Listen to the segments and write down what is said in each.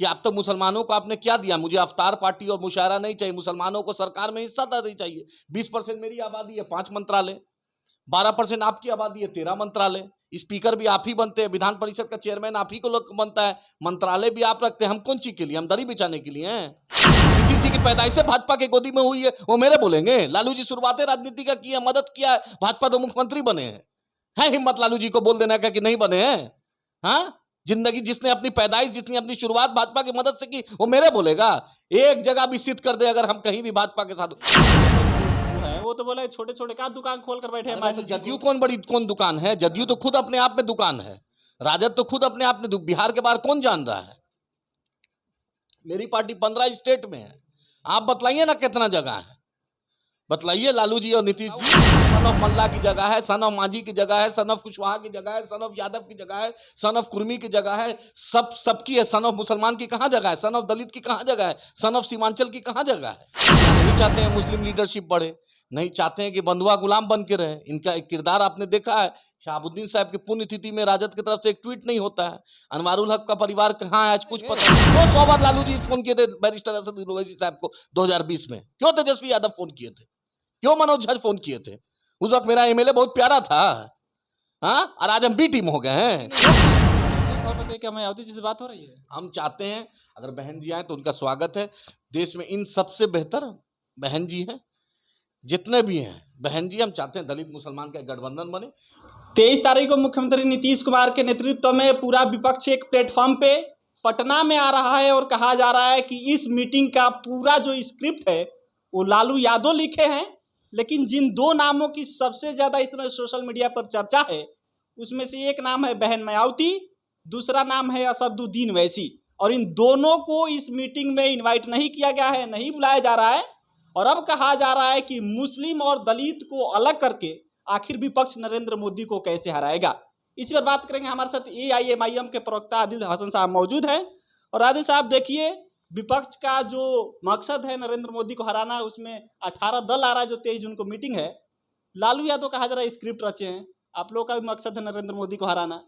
कि आप तो मुसलमानों को आपने क्या दिया, मुझे अफ्तार पार्टी और मुशायरा नहीं चाहिए, मुसलमानों को सरकार में हिस्सा नहीं चाहिए। 20% मेरी आबादी है, 5 मंत्रालय, 12% आपकी आबादी है, 13 मंत्रालय, स्पीकर भी आप ही बनते हैं, विधान परिषद का चेयरमैन आप ही को लोग बनता है, मंत्रालय भी आप रखते हैं। हम कौन चीज के लिए, हम दरी बिछाने के लिए हैं? नीतीश जी की पैदाइश से भाजपा के गोदी में हुई है, वो मेरे बोलेंगे? लालू जी शुरुआतें राजनीति का की है, मदद किया है, भाजपा तो मुख्यमंत्री बने हैं। है हिम्मत लालू जी को बोल देना का कि नहीं बने हैं? हाँ, जिंदगी जिसने अपनी पैदाइश, जिसने अपनी शुरुआत भाजपा की मदद से की, वो मेरे बोलेगा? एक जगह भी सिद्ध कर दे अगर हम कहीं भी भाजपा के साथ। वो तो बोला छोटे छोटे का दुकान खोल कर बैठे हैं। तो जदयू कौन दुकान है? जदयू तो खुद अपने आप में दुकान है, राजद तो खुद अपने आप में, बिहार के बाहर कौन जान रहा है? मेरी पार्टी 15 स्टेट में है, आप बतलाइए ना कितना जगह है, बतलाइए। लालू जी और नीतीश जी सन ऑफ मल्ला की जगह है, सन ऑफ मांझी की जगह है, सन ऑफ कुशवाहा की जगह है, सन ऑफ यादव की जगह है, सन ऑफ कुर्मी की जगह है, सबकी है। सन ऑफ मुसलमान की कहां जगह है? सन ऑफ दलित की कहां जगह है? सन ऑफ सीमांचल की कहां जगह है? नहीं चाहते हैं मुस्लिम लीडरशिप बढ़े, नहीं चाहते हैं कि बंधुआ गुलाम बन के रहे। इनका एक किरदार आपने देखा है, शहाबुद्दीन साहब की पुण्यतिथि में राजद की तरफ से एक ट्वीट नहीं होता है। अनवारुल हक का परिवार कहाँ है आज कुछ पता नहीं। क्यों 100 बार लालू जी फोन किए थे बैरिस्टर असद ओवैसी साहब को 2020 में? क्यों तेजस्वी यादव फोन किए थे? क्यों मनोज झा फोन किए थे? उस वक्त मेरा एमएलए बहुत प्यारा था। हाँ, और आज हम बी टीम हो गए हैं। क्या मायावती जी से बात हो रही है? हम चाहते हैं अगर बहन जी आए तो उनका स्वागत है। देश में इन सबसे बेहतर बहन जी हैं, जितने भी हैं बहन जी। हम चाहते हैं दलित मुसलमान का एक गठबंधन बने। 23 तारीख को मुख्यमंत्री नीतीश कुमार के नेतृत्व में पूरा विपक्ष एक प्लेटफॉर्म पे पटना में आ रहा है और कहा जा रहा है कि इस मीटिंग का पूरा जो स्क्रिप्ट है वो लालू यादव लिखे हैं। लेकिन जिन दो नामों की सबसे ज़्यादा इस समय सोशल मीडिया पर चर्चा है, उसमें से एक नाम है बहन मायावती, दूसरा नाम है असदुद्दीन ओवैसी। और इन दोनों को इस मीटिंग में इन्वाइट नहीं किया गया है, नहीं बुलाया जा रहा है। और अब कहा जा रहा है कि मुस्लिम और दलित को अलग करके आखिर विपक्ष नरेंद्र मोदी को कैसे हराएगा। इसी पर बात करेंगे। हमारे साथ एआईएमआईएम के प्रवक्ता आदिल हसन साहब मौजूद हैं। और आदिल साहब, देखिए, विपक्ष का जो मकसद है नरेंद्र मोदी को हराना, उसमें 18 दल आ रहा है, जो 23 जून को मीटिंग है। लालू यादव कहा जा रहा है स्क्रिप्ट रचे हैं, आप लोग का भी मकसद है नरेंद्र मोदी को हराना,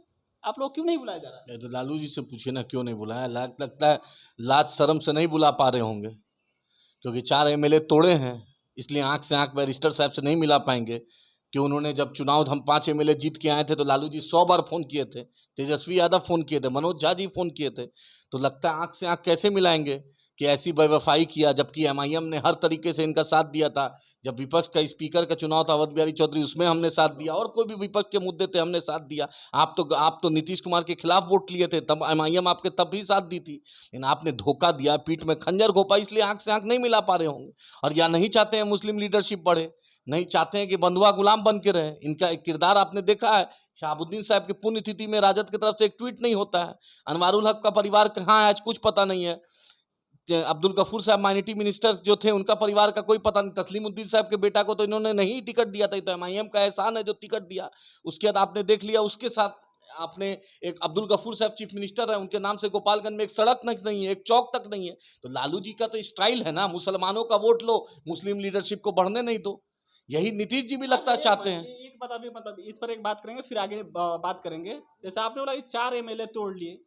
आप लोग क्यों नहीं बुलाया जा रहा है? तो लालू जी से पूछिए ना क्यों नहीं बुलाया। लगता है लाज शर्म से नहीं बुला पा रहे होंगे, क्योंकि 4 एमएलए तोड़े हैं, इसलिए आंख से आंख बैरिस्टर साहब से नहीं मिला पाएंगे। कि उन्होंने जब चुनाव हम 5 एमएलए जीत के आए थे तो लालू जी 100 बार फोन किए थे, तेजस्वी यादव फोन किए थे, मनोज झा जी फोन किए थे। तो लगता है आंख से आंख कैसे मिलाएंगे कि ऐसी बेवफाई किया, जबकि एमआईएम ने हर तरीके से इनका साथ दिया था। जब विपक्ष का स्पीकर का चुनाव था अवध बिहारी चौधरी, उसमें हमने साथ दिया, और कोई भी विपक्ष के मुद्दे थे हमने साथ दिया। आप तो नीतीश कुमार के खिलाफ वोट लिए थे, तब एमआईएम आपके तब भी साथ दी थी। लेकिन आपने धोखा दिया, पीठ में खंजर घोपा, इसलिए आंख से आंख नहीं मिला पा रहे होंगे। और या नहीं चाहते हैं मुस्लिम लीडरशिप बढ़े, नहीं चाहते हैं कि बंधुआ गुलाम बन के रहे। इनका एक किरदार आपने देखा है, शहाबुद्दीन साहब की पुण्यतिथि में राजद की तरफ से एक ट्वीट नहीं होता है। अनवारुल हक का परिवार कहाँ है आज कुछ पता नहीं है। अब्दुल गफूर साहब माइनॉरिटी मिनिस्टर्स जो थे, उनका परिवार का कोई पता नहीं। तस्लीमुद्दीन साहब के बेटा को तो इन्होंने नहीं टिकट दिया था, तो एमआईएम का एहसान है जो टिकट दिया। उसके बाद आपने देख लिया, उसके साथ आपने एक अब्दुल गफूर साहब चीफ मिनिस्टर है, उनके नाम से गोपालगंज में एक सड़क नहीं है, एक चौक तक नहीं है। तो लालू जी का तो स्टाइल है ना, मुसलमानों का वोट लो, मुस्लिम लीडरशिप को बढ़ने नहीं दो। यही नीतीश जी भी लगता चाहते हैं। एक बात अभी, मतलब इस पर एक बात करेंगे, फिर आगे बात करेंगे। जैसे आपने बोला 4 एमएलए तोड़ लिए,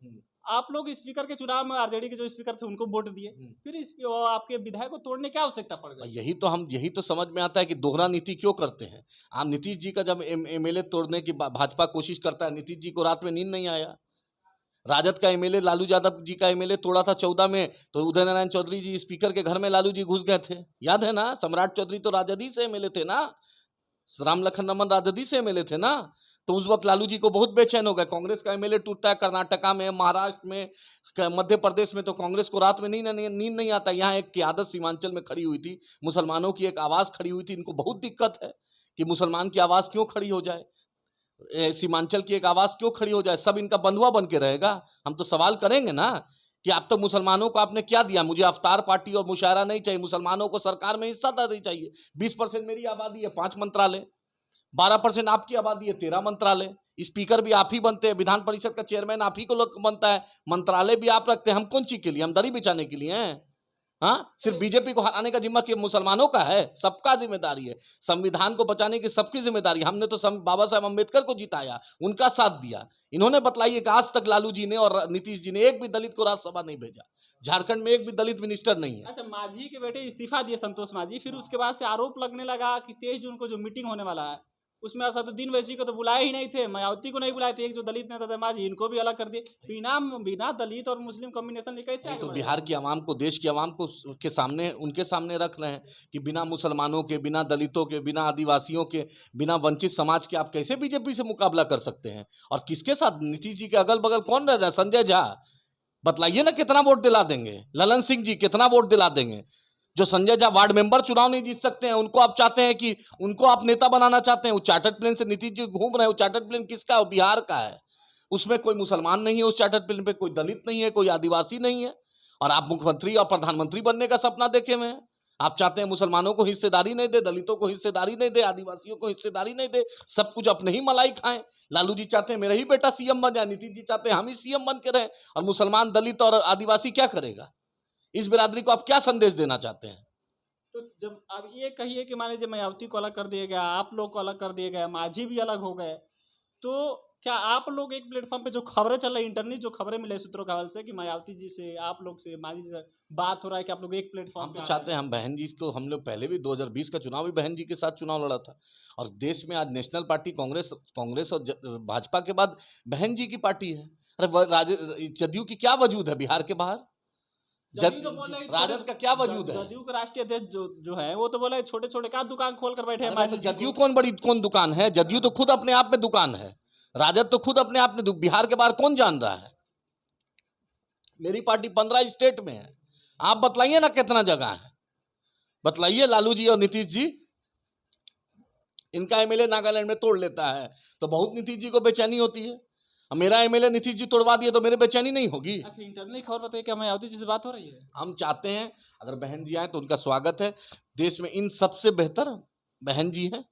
आप लोग स्पीकर के चुनाव में आरजेडी के जो स्पीकर थे उनको वोट दिए, फिर आपके विधायक को तोड़ने क्या आवश्यकता पड़ गई? यही तो समझ में आता है कि दोहरा नीति क्यों करते हैं आप। नीतीश जी का जब एमएलए तोड़ने की भाजपा कोशिश करता है, नीतीश जी को रात में नींद नहीं आया। राजद का एमएलए लालू यादव जी का एमएलए तोड़ा था 14 में, तो उदय नारायण चौधरी जी स्पीकर के घर में लालू जी घुस गए थे, याद है ना। सम्राट चौधरी तो राजद ही से एमएलए थे ना, राम लखन रमन राजद ही से एमएलए थे ना। तो उस वक्त लालू जी को बहुत बेचैन हो गए। कांग्रेस का एमएलए टूटता है कर्नाटका में, महाराष्ट्र में, मध्य प्रदेश में, तो कांग्रेस को रात में नींद नहीं आता। यहाँ एक क़यादत सीमांचल में खड़ी हुई थी, मुसलमानों की एक आवाज़ खड़ी हुई थी। इनको बहुत दिक्कत है कि मुसलमान की आवाज़ क्यों खड़ी हो जाए, सीमांचल की एक आवाज़ क्यों खड़ी हो जाए, सब इनका बंधुआ बन के रहेगा। हम तो सवाल करेंगे ना कि आप तो मुसलमानों को आपने क्या दिया, मुझे अफ्तार पार्टी और मुशायरा नहीं चाहिए, मुसलमानों को सरकार में हिस्सा नहीं चाहिए। 20% मेरी आबादी है, 5 मंत्रालय, 12% आपकी आबादी है, 13 मंत्रालय, स्पीकर भी आप ही बनते हैं, विधान परिषद का चेयरमैन आप ही को लोग बनता है, मंत्रालय भी आप रखते हैं। हम कौन चीज के लिए, हम दरी बिछाने के लिए हैं? हाँ, सिर्फ बीजेपी को हराने का जिम्मा मुसलमानों का है? सबका जिम्मेदारी है। संविधान को बचाने की सबकी जिम्मेदारी। हमने तो बाबा साहब अम्बेडकर को जिताया, उनका साथ दिया। इन्होंने बतलाई है कि आज तक लालू जी ने और नीतीश जी ने एक भी दलित को राज्यसभा नहीं भेजा। झारखंड में एक भी दलित मिनिस्टर नहीं है। अच्छा, मांझी के बेटे इस्तीफा दिए, संतोष मांझी, फिर उसके बाद से आरोप लगने लगा कि 23 जून को जो मीटिंग होने वाला है उसमें असदुद्दीन वैसी को तो बुलाए ही नहीं थे, मायावती को नहीं बुलाए थे, एक जो दलित नेता थे मांझी, इनको भी अलग कर दिए। बिना बिना दलित और मुस्लिम कॉम्बिनेशन कैसे आगे तो बढ़ेगा? बिहार की आवाम को, देश की आवाम को के सामने, उनके सामने रख रहे हैं कि बिना मुसलमानों के, बिना दलितों के, बिना आदिवासियों के, बिना वंचित समाज के आप कैसे बीजेपी से मुकाबला कर सकते हैं? और किसके साथ? नीतीश जी के अगल बगल कौन रह रहा है? संजय झा, बतलाइए ना कितना वोट दिला देंगे? ललन सिंह जी कितना वोट दिला देंगे? जो संजय झा वार्ड मेंबर चुनाव नहीं जीत सकते हैं, उनको आप चाहते हैं कि उनको आप नेता बनाना चाहते हैं। वो चार्टर्ड प्लेन से नीतीश जी घूम रहे हैं। वो चार्टर्ड प्लेन किसका है? वो बिहार का है। उसमें कोई मुसलमान नहीं है, उस चार्टर्ड प्लेन पे कोई दलित नहीं है, कोई आदिवासी नहीं है। और आप मुख्यमंत्री और प्रधानमंत्री बनने का सपना देखे हुए हैं। आप चाहते हैं मुसलमानों को हिस्सेदारी नहीं दे, दलितों को हिस्सेदारी नहीं दे, आदिवासियों को हिस्सेदारी नहीं दे, सब कुछ अपने ही मलाई खाएं। लालू जी चाहते हैं मेरा ही बेटा सीएम बन जाए, नीतीश जी चाहते हैं हम ही सीएम बन के रहें। और मुसलमान, दलित और आदिवासी क्या करेगा? इस बिरादरी को आप क्या संदेश देना चाहते हैं? तो जब अब ये कहिए कि मान लीजिए मायावती को अलग कर दिया गया, आप लोग को अलग कर दिया गया, मांझी भी अलग हो गए, तो क्या आप लोग एक प्लेटफॉर्म पे जो खबरें चल रही, इंटरनेट जो खबरें मिले सूत्रों के हवाले से कि मायावती जी से, आप लोग से, मांझी जी से बात हो रहा है कि आप लोग एक प्लेटफॉर्म हम पे तो आ चाहते रहे हैं, हम बहन जी को, हम लोग पहले भी 2020 का चुनाव भी बहन जी के साथ चुनाव लड़ा था। और देश में आज नेशनल पार्टी कांग्रेस कांग्रेस और भाजपा के बाद बहन जी की पार्टी है। अरे जदयू की क्या वजूद है बिहार के बाहर? जदयू तो बोल रहे हैं राजद का क्या वजूद है? जदयू के राष्ट्रीय अध्यक्ष जो है वो तो बोला छोटे छोटे का दुकान खोल कर बैठे हैं अरे मांझी तो जी जदयू को। कौन दुकान है? जदयू तो खुद अपने आप में दुकान है। राजद तो खुद अपने आप में बिहार के बाहर कौन जान रहा है? मेरी पार्टी 15 स्टेट में है। आप बतलाइए ना कितना जगह है, बतलाइए। लालू जी और नीतीश जी, इनका एमएलए नागालैंड में तोड़ लेता है तो बहुत नीतीश जी को बेचैनी होती है। अब मेरा एमएलए नीतीश जी तोड़वा दिए तो मेरे बेचैनी नहीं होगी? अच्छा, इंटरनल खबर बताइए, क्या मायावती जी से बात हो रही है? हम चाहते हैं अगर बहन जी आए तो उनका स्वागत है। देश में इन सबसे बेहतर बहन जी हैं,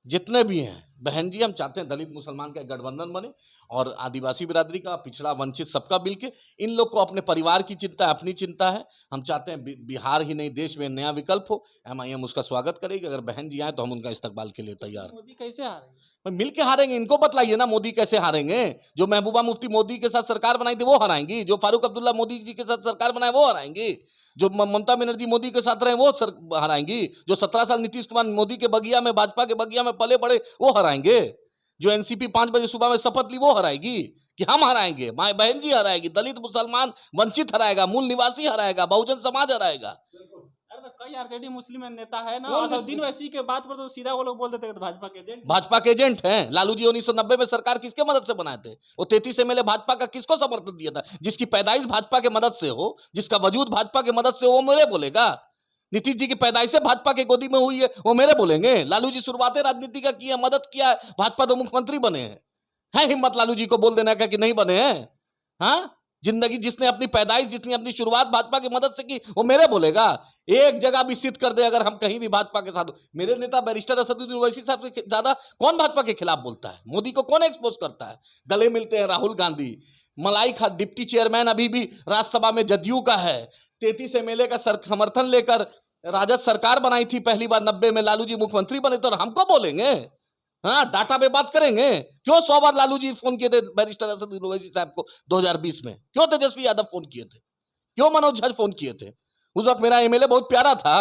जितने भी हैं बहन जी। हम चाहते हैं दलित मुसलमान का एक गठबंधन बने और आदिवासी बिरादरी का, पिछड़ा वंचित सबका मिलके। इन लोग को अपने परिवार की चिंता है, अपनी चिंता है। हम चाहते हैं बिहार ही नहीं देश में नया विकल्प हो। एमआईएम उसका स्वागत करेगी। अगर बहन जी आए तो हम उनका इस्तकबाल के लिए तैयार हैं। मोदी कैसे आ रहे हैं? भाई मिल के हारेंगे। इनको बतलाइए ना मोदी कैसे हारेंगे? जो महबूबा मुफ्ती मोदी के साथ सरकार बनाई थी वो हराएंगी, जो फारूक अब्दुल्ला मोदी जी के साथ सरकार बनाए वो हराएंगी, जो ममता बनर्जी मोदी के साथ रहे वो हराएंगी, जो 17 साल नीतीश कुमार मोदी के बगिया में, भाजपा के बगिया में पले बड़े वो हराएंगे, जो एनसीपी 5 बजे सुबह में शपथ ली वो हराएगी। कि हम हराएंगे? माए बहन जी हराएगी, दलित मुसलमान वंचित हराएगा, मूल निवासी हराएगा, बहुजन समाज हराएगा। अरे तो कई आरजेडी मुस्लिम नेता है ना, कौन असदुद्दीन वैसी के बात पर तो सीधा वो लोग बोल देते हैं भाजपा के एजेंट। भाजपा के एजेंट हैं। लालू जी 1990 में सरकार किसके मदद से बनाए थे? वो 33 एमएलए भाजपा का किसको समर्थन दिया था? जिसकी पैदाइश भाजपा के मदद से हो, जिसका वजूद भाजपा के मदद से हो, वो मेरे बोलेगा। नीतीश जी की पैदाइश से भाजपा के गोदी में हुई है, वो मेरे बोलेंगे। लालू जी शुरुआतें राजनीति का की है, मदद किया है, भाजपा तो मुख्यमंत्री बने हैं। है हिम्मत लालू जी को बोल देना का कि नहीं बने हैं? हाँ, जिंदगी जिसने अपनी पैदाइश, जिसने अपनी शुरुआत भाजपा की मदद से की, वो मेरे बोलेगा। एक जगह भी सिद्ध कर दे अगर हम कहीं भी भाजपा के साथ हो। मेरे नेता बैरिस्टर असदुद्दीन ओवैसी साहब से ज्यादा कौन भाजपा के खिलाफ बोलता है? मोदी को कौन एक्सपोज करता है? गले मिलते हैं राहुल गांधी। मलाई खा डिप्टी चेयरमैन अभी भी राज्यसभा में जदयू का है। 33 एमएलए का समर्थन लेकर राजद सरकार बनाई थी पहली बार 90 में, लालू जी मुख्यमंत्री बने तो हमको बोलेंगे? हाँ, डाटा पे बात करेंगे। क्यों 100 बार लालू जी फोन किए थे बैरिस्टर असदुद्दीन ओवैसी साहब को 2020 में? क्यों तेजस्वी यादव फोन किए थे? क्यों मनोज झा फोन किए थे? उस वक्त मेरा एमएलए बहुत प्यारा था।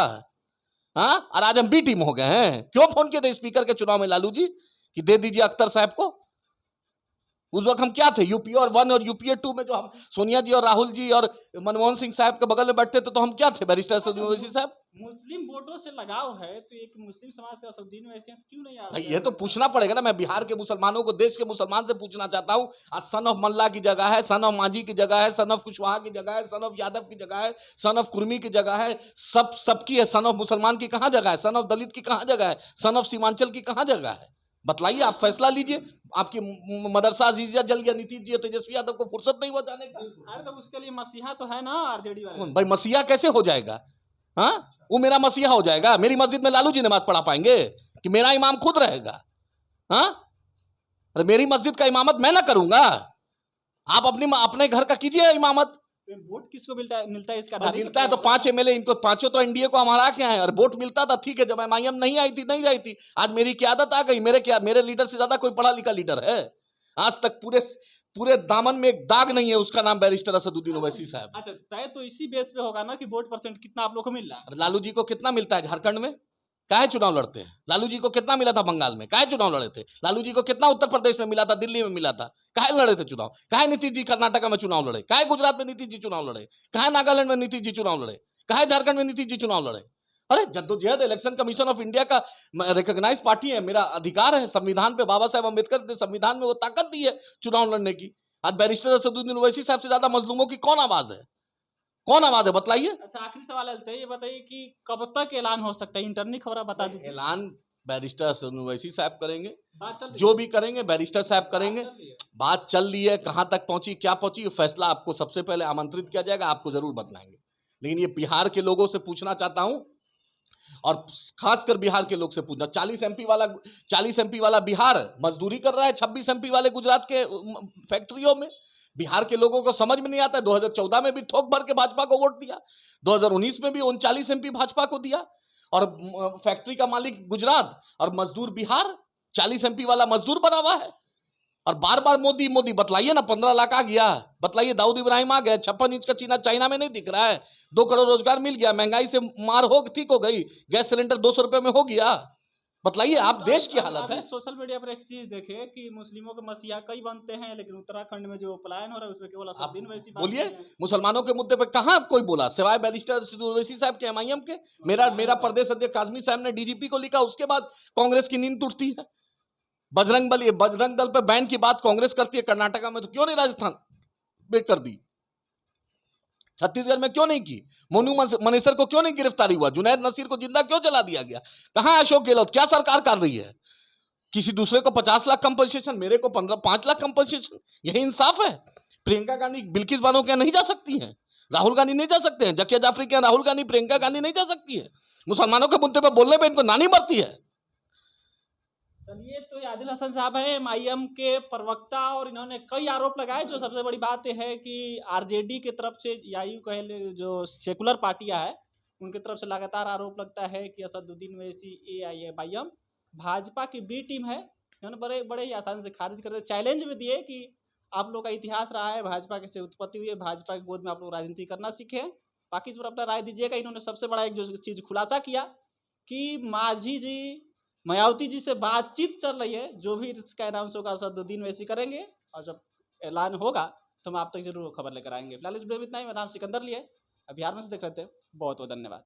हाँ, और आज हम बी टीम हो गए हैं। क्यों फोन किए थे स्पीकर के चुनाव में लालू जी कि दे दीजिए अख्तर साहब को? उस वक्त हम क्या थे? यूपीए और 1 और यूपीए 2 में जो हम सोनिया जी और राहुल जी और मनमोहन सिंह साहब के बगल में बैठते थे तो हम क्या थे? बैरिस्टर असदुद्दीन ओवैसी साहब। मुस्लिम वोटों से लगाव है तो एक मुस्लिम समाज से असदुद्दीन वैसे क्यों नहीं आ भाई रहे? ये तो पूछना पड़ेगा ना। मैं बिहार के मुसलमानों को, देश के मुसलमान से पूछना चाहता हूँ। आज सन ऑफ मल्ला की जगह है, सन ऑफ मांझी की जगह है, सन ऑफ कुशवाहा की जगह है, सन ऑफ यादव की जगह है, सन ऑफ कुर्मी की जगह है, सबकी है। सन ऑफ मुसलमान की कहाँ जगह है? सन ऑफ दलित की कहाँ जगह है? सन ऑफ सीमांचल की कहाँ जगह है? बतलाइए, आप फैसला लीजिए। आपकी मदरसा अजीजिया जल गया नीतीश जी, तेजस्वी यादव को फुर्सत नहीं हुआ जाने का। अरे तो उसके लिए मसीहा तो है ना आरजेडी वाले। भाई मसीहा कैसे हो जाएगा? हाँ, वो मेरा मसीहा हो जाएगा? मेरी मस्जिद में लालू जी नमाज पढ़ा पाएंगे कि मेरा इमाम खुद रहेगा? हाँ, अरे मेरी मस्जिद का इमामत मैं ना करूंगा? आप अपने घर का कीजिए इमामत। वोट किसको मिलता है इसका मिलता है तो 5 एमएलए, इनको पांचों तो एनडीए को हमारा क्या है? और वोट मिलता था ठीक है, जब एमआईएम नहीं आई थी नहीं जाई थी। आज मेरी क्या आदत आ गई? मेरे लीडर से ज्यादा कोई पढ़ा लिखा लीडर है? आज तक पूरे पूरे दामन में एक दाग नहीं है, उसका नाम बैरिस्टर असदुद्दीन ओवैसी साहब। अच्छा, तय तो इसी बेस पे होगा ना कि वोट परसेंट कितना आप लोग को मिल रहा है। लालू जी को कितना मिलता है झारखंड में? काहे चुनाव लड़ते हैं? लालू जी को कितना मिला था बंगाल में? काहे चुनाव लड़े थे? लालू जी को कितना उत्तर प्रदेश में मिला था, दिल्ली में मिला था? काहे लड़े थे चुनाव? काहे नीतीश जी कर्नाटक में चुनाव लड़े? काहे गुजरात में नीतीश जी चुनाव लड़े? काहे नागालैंड में नीतीश जी चुनाव लड़े? काहे झारखंड में नीतीश जी चुनाव लड़े? अरे जद्दोजहद, इलेक्शन कमीशन ऑफ इंडिया का रिकॉग्नाइज पार्टी है, मेरा अधिकार है, संविधान पे बाबा साहेब अम्बेडकर ने संविधान में वो ताकत दी है चुनाव लड़ने की। आज बैरिस्टर असदुद्दीन ओवैसी साहब से ज्यादा मजलूमों की कौन आवाज है? कौन आवाज है बताइए? अच्छा, आखिरी सवाल है, ये बताइए कि कब तक ऐलान हो सकता है? इंटरनल खबर बता दीजिए। ऐलान बैरिस्टर असदुद्दीन ओवैसी साहब करेंगे, बात चल रही जो है? भी करेंगे बैरिस्टर साहब करेंगे। बात चल रही है? बात चल रही है, कहां तक पहुंची, क्या पहुंची, फैसला आपको सबसे पहले आमंत्रित किया जाएगा, आपको जरूर बताएंगे। लेकिन ये बिहार के लोगों से पूछना चाहता हूं, और खासकर बिहार के लोग से पूछना, 40 एमपी वाला बिहार मजदूरी कर रहा है 26 एमपी वाले गुजरात के फैक्ट्रियों में। बिहार के लोगों को समझ में नहीं आता है। 2014 में भी थोक भर के भाजपा को वोट दिया, 2019 में भी 39 एमपी भाजपा को दिया, और फैक्ट्री का मालिक गुजरात और मजदूर बिहार, 40 एमपी वाला मजदूर बना हुआ है। और बार बार मोदी मोदी बतलाइए ना, 15 लाख आ गया, बतलाइए दाऊद इब्राहिम आ गया, 56 इंच का चीना चाइना में नहीं दिख रहा है, 2 करोड़ रोजगार मिल गया, महंगाई से मार हो ठीक हो गई, गैस सिलेंडर 200 रुपए में हो गया। बताइए आप, देश की हालत है। सोशल मीडिया पर एक चीज देखे कि मुस्लिमों के मसीहा कई बनते हैं, लेकिन उत्तराखंड में जो पलायन हो रहा है उसमें केवल असदुद्दीन ओवैसी बात बोलिए, नहीं है। मुसलमानों के मुद्दे पे कहां कोई बोला सिवाय बैरिस्टर असदुद्दीन ओवैसी साहब के, एमआईएम के? मेरा प्रदेश अध्यक्ष काजमी साहब ने डीजीपी को लिखा, उसके बाद कांग्रेस की नींद टूटती है। बजरंग दल पे बैन की बात कांग्रेस करती है कर्नाटक में, तो क्यों नहीं राजस्थान में कर दी? छत्तीसगढ़ में क्यों नहीं की? मोनू मनेसर को क्यों नहीं गिरफ्तारी हुआ? जुनैद नसीर को जिंदा क्यों जला दिया गया? कहां अशोक गहलोत? क्या सरकार कर रही है? किसी दूसरे को 50 लाख कंपनसेशन, मेरे को 5 लाख कंपनसेशन, यही इंसाफ है? प्रियंका गांधी बिल्किस बानो के नहीं जा सकती हैं, राहुल गांधी नहीं जा सकते हैं, जकिया जाफरी के राहुल गांधी, प्रियंका गांधी नहीं जा सकती है? मुसलमानों के मुद्दे पर बोलने पर इनको नानी मरती है। चलिए, तो ये आदिल हसन साहब हैं एमआईएम के प्रवक्ता, और इन्होंने कई आरोप लगाए। जो सबसे बड़ी बात यह है कि आरजेडी की तरफ से, या यूं कह ले जो सेकुलर पार्टियां हैं, उनकी तरफ से लगातार आरोप लगता है कि असदुद्दीन ओवैसी एमआईएम भाजपा की बी टीम है। इन्होंने बड़े बड़े ही आसानी से खारिज कर दिए, चैलेंज भी दिए कि आप लोग का इतिहास रहा है, भाजपा के से उत्पत्ति हुई है, भाजपा की गोद में आप लोग राजनीति करना सीखे हैं, बाकी इस पर अपना राय दीजिएगा। इन्होंने सबसे बड़ा एक जो चीज़ खुलासा किया कि मांझी जी, मायावती जी से बातचीत चल रही है, जो भी इसका अनाउंस होगा असदुद्दीन ओवैसी करेंगे, और जब ऐलान होगा तो हम आप तक जरूर खबर लेकर आएंगे। फिलहाल इस वीडियो में इतना ही। मेरा नाम सिकंदर लिए, बिहार में से देख रहे थे। बहुत बहुत धन्यवाद।